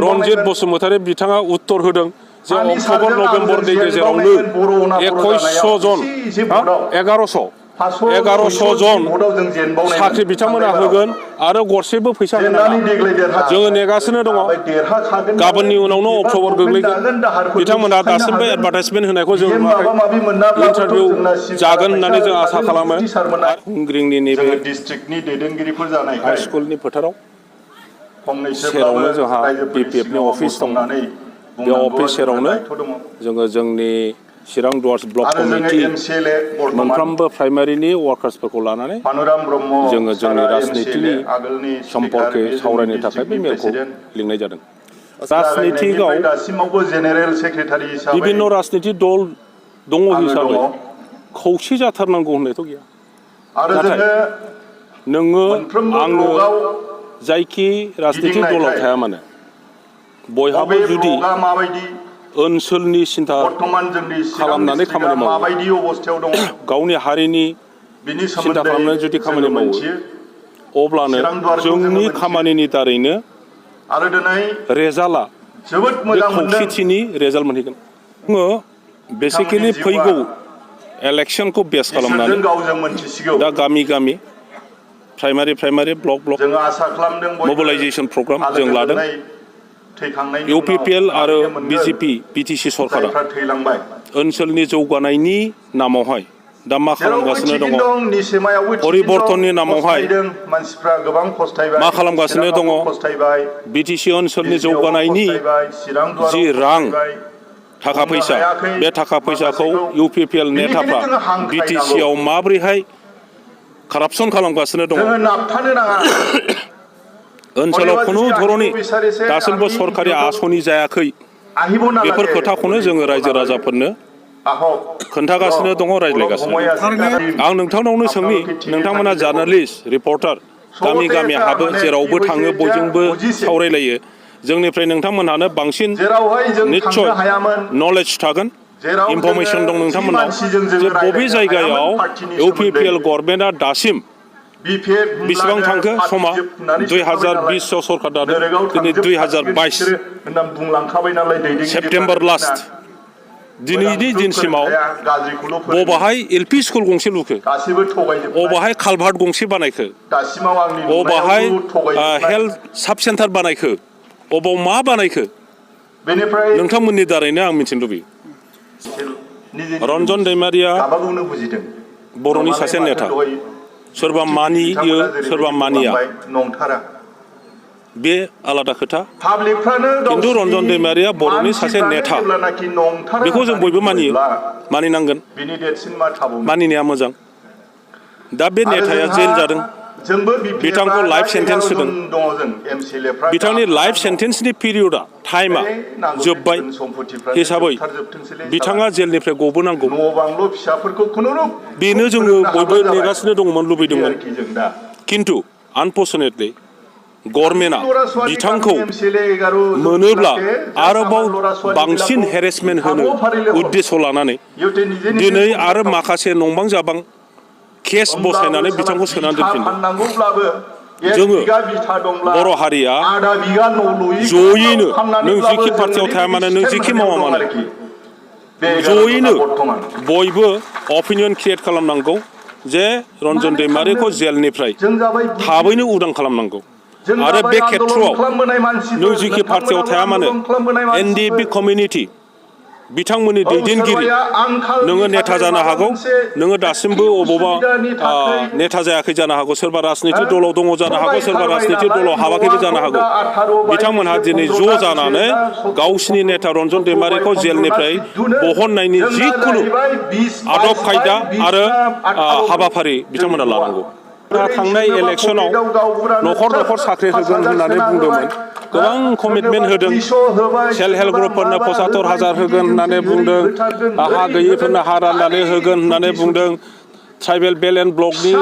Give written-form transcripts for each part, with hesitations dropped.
रनजित बसुमतारी बिथाङा उत्तर होदों जे अक्ट'बर नभेम्बरनि गेजेरावनो 2100 जन 1100 जन साख्रि बिथांमोना होगोन आरो गरसेबो फैसा होनाङा जोङो नेगासिनो दङ गाबोननि उनावनो अक्ट'बर गोग्लैगोन बिथांमोना दासिमबो एडभार्टाइजमेन्ट होनायखौ जों नुवाखै इन्टारभिउ जागोन होननानै जों आसा खालामो हुंग्रिंनि नैबे डिस्ट्रिक्टनि दैदेनगिरिफोर जानायखाय हाई स्कुलनि फोथाराव सेरावनो जोंहा बिपिएफनि अफिस दं बे अफिस सेरावनो जोङो जोंनि चिरां दुवार्स ब्लक कमिटि मोनफ्रोमबो प्राइमारिनि वार्कार्सफोरखौ लानानै जोङो जोंनि राजनितिनि सम्पर्के सावरायनो थाखाय बे मेलखौ लिंनाय जादों राजनितिकआव बिभिन्न राजनिति दल दङ हिसाबै खौसे जाथारनांगौ होननायथ' गैया नाथाय नोङो आङो जायखि राजनिति दलाव थाया मानो बयहाबो जुदि ओनसोलनि सिन्था खालामनानै खामानि मावो गावनि हारिनि सिन्था खालामनानै जुदि खामानि मावो अब्लानो जोंनि खामानिनि दारैनो रेजाल्टआ बे खौसेथिनि रेजाल्ट मोनहैगोन जोङो बेसिकेलि फैगौ इलेक्सनखौ बेस खालामनानै दा गामि गामि प्राइमारि ब्लक मबिलाइजेसन प्रग्राम जों लादों इउपिपिएल आरो बिजेपि बिटिसि सरकारा ओनसोलनि जौगानायनि नामावहाय दा मा खालामगासिनो दङ परिबर्तननि नामावहाय मा खालामगासिनो दङ बिटिसि ओनसोलनि जौगानायनि जि रां थाखा फैसा बे थाखा फैसाखौ इउपिपिएल नेताफ्रा बिटिसिआव माबोरैहाय कारापसन खालामगासिनो दङ ओनसोलाव खुनु धरनि दासिमबो सरकारि आसनि जायाखै बेफोर खोथाखौनो जोङो रायजो राजाफोरनो खोन्थागासिनो दङ रायज्लायगासिनो आं नोंथांनावनो सोंनि नोंथांमोना जार्नालिस्ट रिपर्टार गामि गामि हाबो जेरावबो थाङो बयजोंबो सावरायलायो जोंनिफ्राय नोंथांमोनहानो बांसिन निस्सय नलेज थागोन इनफरमेसन दं नोंथांमोनाव जे बबे जायगायाव इउपिपिएल गभर्नमेन्टआ दासिम बेसेबां थांखो समा 2020 सरकार दादों दिनै 2022 सेप्तेम्बर लास्ट दिनैनि दिनसिमाव बबाहाय एलपि स्कुल गंसे लुखो बबाहाय कालभार्ट गंसे बानायखो बबाहाय हेल्थ साब सेन्टार बानायखो बबाव मा बानायखो नोंथांमोननि दारैनो आं मिथिनो लुबैयो रन्जन दैमारिया बर'नि सासे नेता सोरबा मानियो सोरबा मानिया बे आलादा खोथा खिन्थु रन्जन दैमारिया बर'नि सासे नेता बेखौ जों बयबो मानियो मानिनांगोन मानिनाया मोजां दा बे नेताया जेल जादों बिथांखौ लाइफ सेन्टेन्स होदों बिथांनि लाइफ सेन्टेन्सनि पिरियडआ टाइमा जोब्बाय हिसाबै बिथाङा जेलनिफ्राय गबोनांगौ बेनो जोङो बयबो नेगासिनो दंमोन लुबैदोंमोन खिन्थु आनफर्चुनेटलि गभर्नमेन्टआ बिथांखौ मोनोब्ला आरोबाव बांसिन हेरेसमेन्ट होनो उद्देश्य लानानै दिनै आरो माखासे नंबां जाबां केस बसायनानै बिथांखौ सोनानै दोनफिनदों जोङो बर' हारिया जयैनो नों जिखि पार्टियाव थाया मानो नों जिखि मावा मानो जयैनो बयबो अपिनियन क्रिएट खालामनांगौ जे रन्जन दैमारिखौ जेलनिफ्राय थाबैनो उदां खालामनांगौ आरो बे खेत्रआव नों जिखि पार्टियाव थाया मानो एनडिएफबि कमिउनिटि बिथांमोननि दैदेनगिरि नोङो नेता जानो हागौ नोङो दासिमबो अबावबा नेता जायाखै जानो हागौ सोरबा राजनिति दलाव दङ जानो हागौ सोरबा राजनिति दलाव हाबाखैबो जानो हागौ बिथांमोनहा दिनै ज' जानानै गावसिनि नेता रन्जन दैमारिखौ जेलनिफ्राय बहननायनि जिखुनु आदब खायदा आरो हाबाफारि बिथांमोना लानांगौ थांनाय इलेक्सनाव न'खर साख्रि होगोन होननानै बुंदोंमोन गोबां कमिटमेन्ट होदों सेल्फ हेल्प ग्रुपफोरनो 75,000 होगोन होननानै बुंदों हा गैयिफोरनो हा राननानै होगोन होननानै बुंदों ट्राइबेल बेल एन्ड ब्लकनि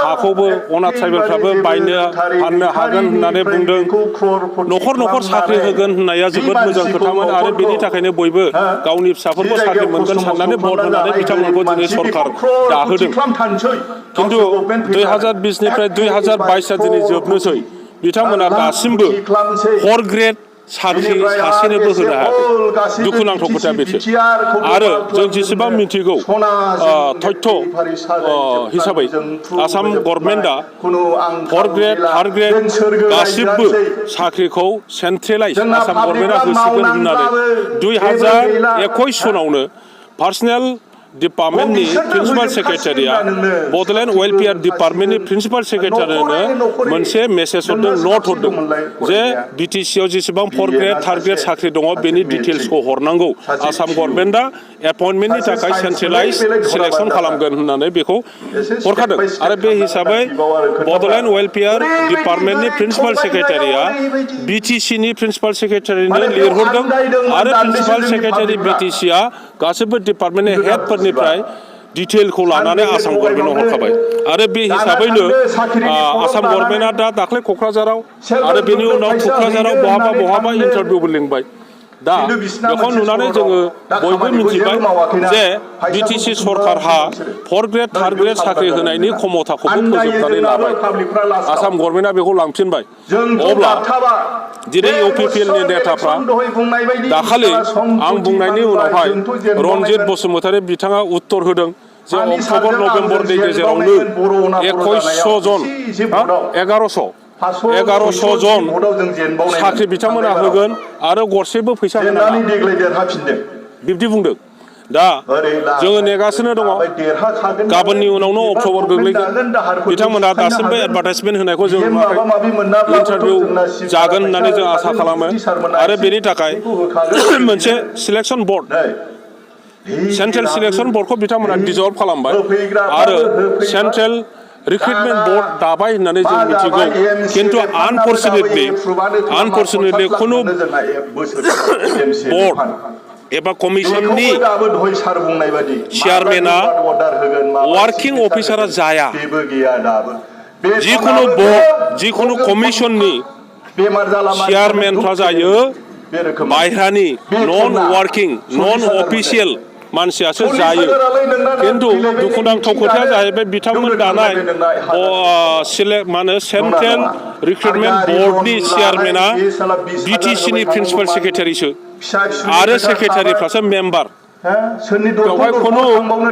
हाखौबो अनाथ ट्राइबेलफ्राबो फाननो हागोन होननानै बुंदों न'खर साख्रि होगोन होननाया जोबोद मोजां खोथामोन आरो बेनि थाखायनो बयबो गावनि फिसाफोरखौ साख्रि मोनगोन साननानै भट होनानै बिथांमोनखौ दिनै सरकार दाहोदों खिन्थु 2020 निफ्राय 2022 दिनै जोबनोसै बिथांमोना दासिमबो 4 ग्रेड साख्रि सासेनोबो होनो हायाखै दुखुनांथाव खोथाया बेसो आरो जों जेसेबां मिथिगौ तथ्य हिसाबै आसाम गभर्नमेन्टआ 4th ग्रेड 3rd ग्रेड गासिबो साख्रिखौ सेन्ट्रेलाइज आसाम गभर्नमेन्टआ होसिगोन होननानै 2021 सनावनो पार्सनेल डिपार्टमेन्टनि प्रिन्सिपाल सेक्रेटारिया बड'लेण्ड वेलफेयार डिपार्टमेन्टनि प्रिन्सिपाल सेक्रेटारिनो मोनसे मेसेज हरदों नट हरदों जे बिटिसिआव जेसेबां 4th ग्रेड 3rd ग्रेड साख्रि दङ बेनि डिटेल्सखौ हरनांगौ आसाम गभर्नमेन्टआ एपइन्टमेन्टनि थाखाय सेन्ट्रेलाइज सिलेक्सन खालामगोन होननानै बेखौ हरखादों आरो बे हिसाबै बड'लेण्ड वेलफेयार डिपार्टमेन्टनि प्रिन्सिपाल सेक्रेटारिया बिटिसिनि प्रिन्सिपाल सेक्रेटारिनो लिरहरदों आरो प्रिन्सिपाल सेक्रेटारि बिटिसिआ गासैबो डिपार्टमेन्टनि हेडफोरनिफ्राय डिटेलखौ लानानै आसाम गभर्नमेन्टआव हरखाबाय आरो बे हिसाबैनो आसाम गभर्नमेन्टआ दा दाख्लै क'क्राझाराव आरो बेनि उनाव थुक्राझाराव बहाबा इन्टारभिउबो लिंबाय दा बेखौ नुनानै जोङो बयबो मिथिबाय जे BTC सरकारहा 4th grade 3rd grade साख्रि होनायनि क्षमताखौबो फोजोबनानै लाबाय आसाम गभर्नमेन्टआ बेखौ लांफिनबाय अब्ला दिनै इउपिपिएलनि नेताफ्रा दाखालि आं बुंनायनि उनावहाय रनजित बसुमतारी बिथाङा उत्तर होदों जे अक्ट'बर नभेम्बरनि गेजेरावनो 2100 जन 1100 जन साख्रि बिथांमोना होगोन आरो गरसेबो फैसा होनाङा बिब्दि बुंदों दा जोङो नेगासिनो दङ गाबोननि उनावनो अक्ट'बर गोग्लैगोन बिथांमोना दासिमबो एडभार्टाइजमेन्ट होनायखौ जों नुवाखै इन्टारभिउ जागोन होननानै जों आसा खालामो आरो बेनि थाखाय मोनसे सिलेक्सन बर्ड सेन्ट्रेल सिलेक्सन बर्डखौ बिथांमोना डिजल्भ खालामबाय आरो सेन्ट्रेल रिक्रुटमेन्ट बर्ड दाबाय होननानै जों मिथिगौ खिन्थु आनफर्चुनेटलि खुनु बर्ड एबा कमिसननि चेयारमेना वार्किं अफिसारा जाया जिखुनु कमिसननि चेयारमेनफ्रा जायो बायह्रानि नन वार्किं नन अफिसियेल मानसियासो जायो खिन्थु दुखुनांथाव खोथाया जाहैबाय बिथांमोन दानाय सेन्ट्रेल रिक्रुटमेन्ट बर्डनि चेयारमेना बिटिसिनि प्रिन्सिपाल सेक्रेटारिसो आरो सेक्रेटारिफ्रासो मेम्बार बेवहाय खुनु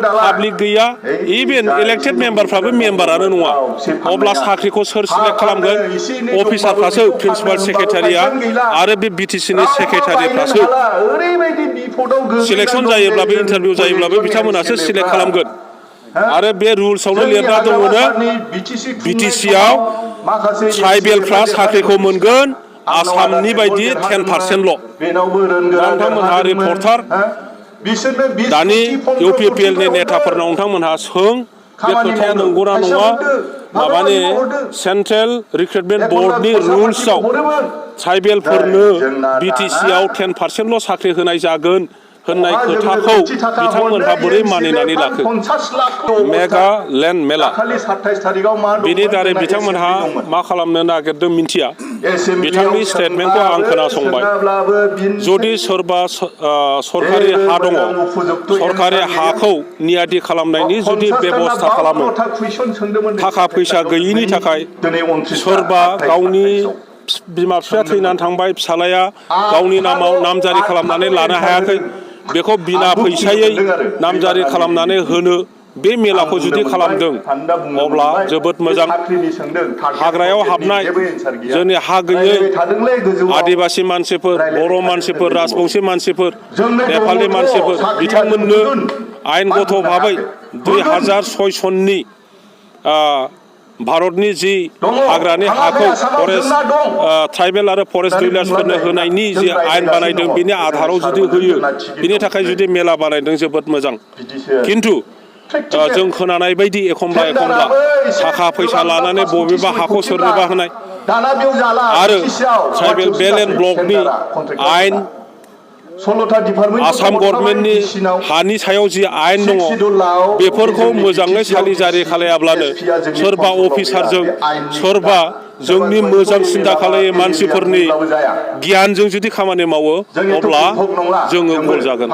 पाब्लिक गैया इभेन इलेक्टेड मेम्बारफ्राबो मेम्बारानो नङा अब्ला साख्रिखौ सोर सिलेक्ट खालामगोन अफिसारफ्रासो प्रिन्सिपाल सेक्रेटारिया आरो बे बिटिसिनि सेक्रेटारिफ्रासो सिलेक्सन जायोब्लाबो इन्टारभिउ जायोब्लाबो बिथांमोनासो सिलेक्ट खालामगोन आरो बे रुल्सआवनो लिरना दङनो बिटिसिआव ट्राइबेलफ्रा साख्रिखौ मोनगोन आसामनि बायदि 10%ल' नोंथांमोनहा रिपर्टार दानि इउपिपिएलनि नेताफोरनाव नोंथांमोनहा सों बे खोथाया नंगौना नङा माबानि सेन्ट्रेल रिक्रुटमेन्ट बर्डनि रुल्सआव ट्राइबेलफोरनो बिटिसिआव 10%ल' साख्रि होनाय जागोन होननाय खोथाखौ बिथांमोनहा बोरै मानिनानै लाखो मेगा लेन्ड मेला बेनि दारै बिथांमोनहा मा खालामनो नागिरदों मिन्थिया बिथांनि स्टेटमेन्टखौ आं खोनासंबाय जुदि सोरबा सरकारि हा दङ सरकारि हाखौ नियादि खालामनायनि जुदि बेबस्था खालामो थाखा फैसा गैयिनि थाखाय सोरबा गावनि बिमा बिफाया थैनानै थांबाय फिसालाया गावनि नामाव नामजारि खालामनानै लानो हायाखै बेखौ बिना फैसायै नामजारि खालामनानै होनो बे मेलाखौ जुदि खालामदों अब्ला जोबोद मोजां हाग्रायाव हाबनाय जोंनि हा गैयै आदिबासि मानसिफोर बर' मानसिफोर राजबंसि मानसिफोर नेपालि मानसिफोर बिथांमोननो आयेनगत भाबै 2006 सननि भारतनि जि हाग्रानि हाखौ फरेस्ट ट्राइबेल आरो फरेस्ट डिलार्सफोरनो होनायनि जि आयेन बानायदों बिनि आधाराव जुदि होयो बिनि थाखाय जुदि मेला बानायदों जोबोद मोजां खिन्थु जों खोनानाय बायदि एखमब्ला थाखा फैसा लानानै बबेबा हाखौ सोरनोबा होनाय आरो ट्राइबेल बेल एन्ड ब्लकनि आयेन आसाम गभर्नमेन्टनि हानि सायाव जि आयेन दङ बेफोरखौ मोजाङै सालिजारि खालायाब्लानो सोरबा अफिसारजों सोरबा जोंनि मोजां सिन्था खालायै मानसिफोरनि गियानजों जुदि खामानि मावो अब्ला जोङो गल जागोन